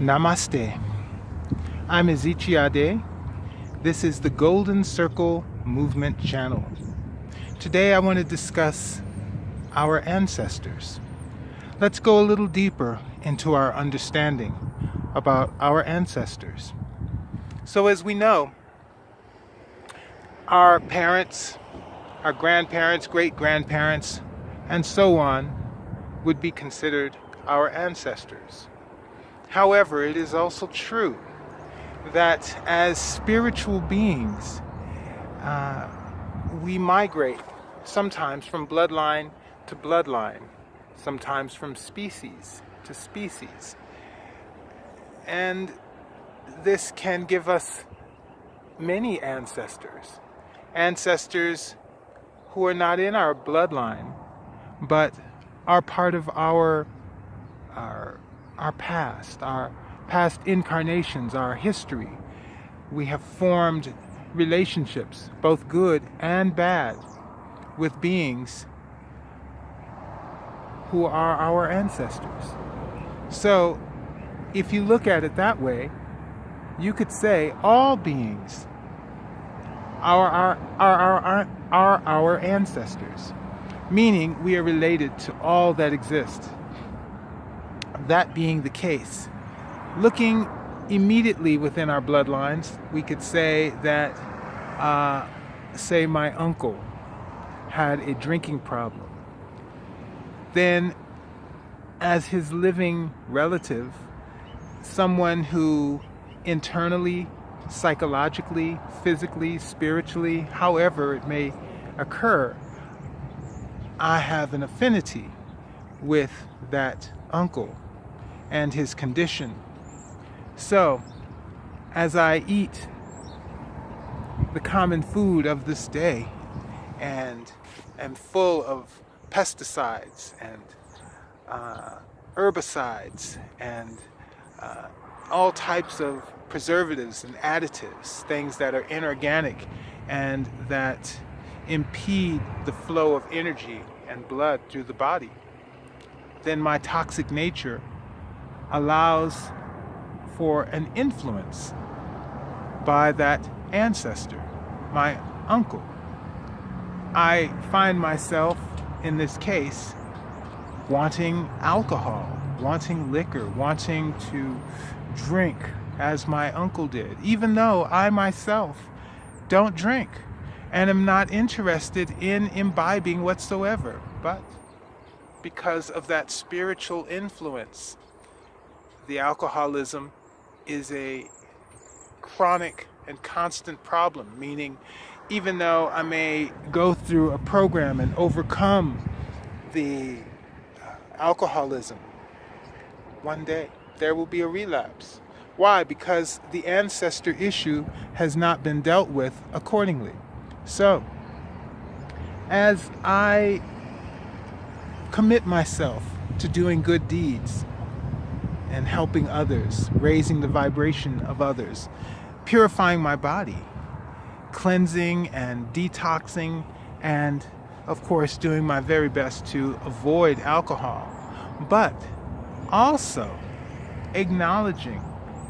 Namaste. I'm Ezechi Ade. This is the Golden Circle Movement channel. Today I want to discuss our ancestors. Let's go a little deeper into our understanding about our ancestors. So as we know, our parents, our grandparents, great-grandparents, and so on would be considered our ancestors. However, it is also true that as spiritual beings, we migrate sometimes from bloodline to bloodline, sometimes from species to species. And this can give us many ancestors. Ancestors who are not in our bloodline, but are part of our past incarnations, our history. We have formed relationships, both good and bad, with beings who are our ancestors. So, if you look at it that way, you could say all beings are our ancestors, meaning we are related to all that exists. That being the case, looking immediately within our bloodlines, we could say that, say my uncle had a drinking problem. Then, as his living relative, someone who internally, psychologically, physically, spiritually, however it may occur, I have an affinity with that uncle and his condition. So, as I eat the common food of this day and am full of pesticides and herbicides and all types of preservatives and additives, things that are inorganic and that impede the flow of energy and blood through the body, then my toxic nature allows for an influence by that ancestor, my uncle. I find myself, in this case, wanting alcohol, wanting liquor, wanting to drink as my uncle did, even though I myself don't drink and am not interested in imbibing whatsoever. But because of that spiritual influence, the alcoholism is a chronic and constant problem, meaning even though I may go through a program and overcome the alcoholism, one day there will be a relapse. Why? Because the ancestor issue has not been dealt with accordingly. So, as I commit myself to doing good deeds and helping others, raising the vibration of others, purifying my body, cleansing and detoxing, and of course doing my very best to avoid alcohol, but also acknowledging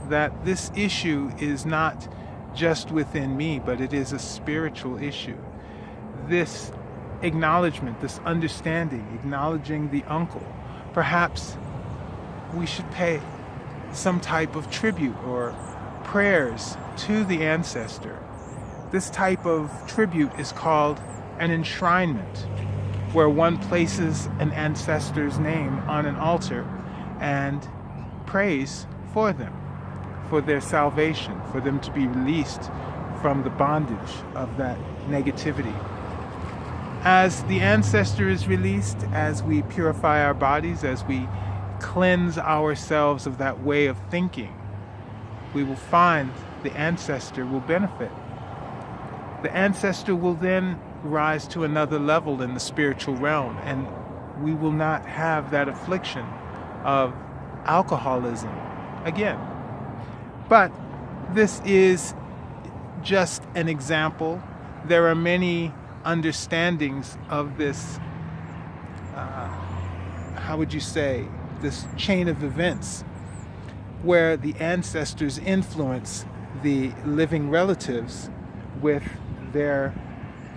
that this issue is not just within me, but it is a spiritual issue. This acknowledgement, this understanding, acknowledging the uncle, perhaps we should pay some type of tribute or prayers to the ancestor. This type of tribute is called an enshrinement, where one places an ancestor's name on an altar and prays for them, for their salvation, for them to be released from the bondage of that negativity. As the ancestor is released, as we purify our bodies, as we cleanse ourselves of that way of thinking, we will find the ancestor will benefit. The ancestor will then rise to another level in the spiritual realm, and we will not have that affliction of alcoholism again. But this is just an example. There are many understandings of this, how would you say, this chain of events where the ancestors influence the living relatives with their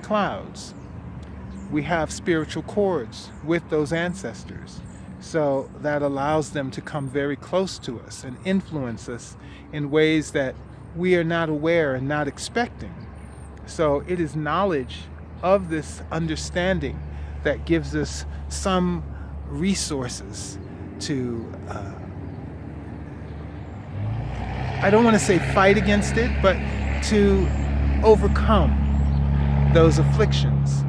clouds. We have spiritual cords with those ancestors. So that allows them to come very close to us and influence us in ways that we are not aware and not expecting. So it is knowledge of this understanding that gives us some resources to, I don't want to say fight against it, but to overcome those afflictions.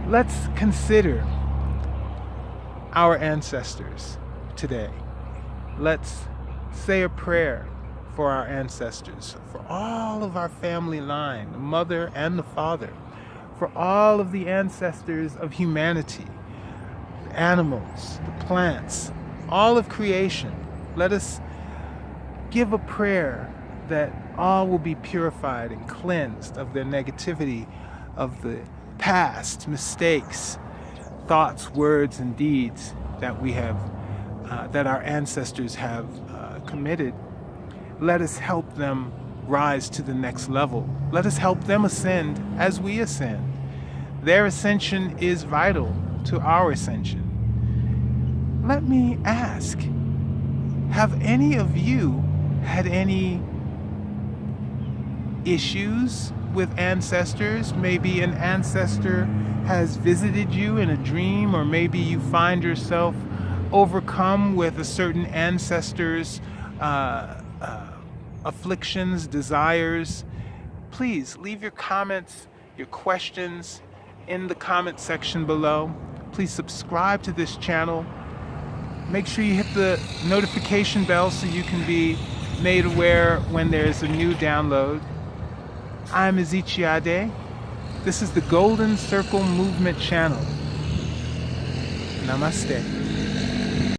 Let's consider our ancestors today. Let's say a prayer for our ancestors, for all of our family line, the mother and the father, for all of the ancestors of humanity, the animals, the plants, all of creation. Let us give a prayer that all will be purified and cleansed of their negativity, of the past mistakes, thoughts, words, and deeds that we have, that our ancestors have committed. Let us help them rise to the next level. Let us help them ascend as we ascend. Their ascension is vital to our ascension. Let me ask, have any of you had any issues with ancestors? Maybe an ancestor has visited you in a dream, or maybe you find yourself overcome with a certain ancestor's afflictions, desires. Please leave your comments, your questions in the comment section below. Please subscribe to this channel. Make sure you hit the notification bell so you can be made aware when there's a new download. I'm Ezechiade. This is the Golden Circle Movement channel. Namaste.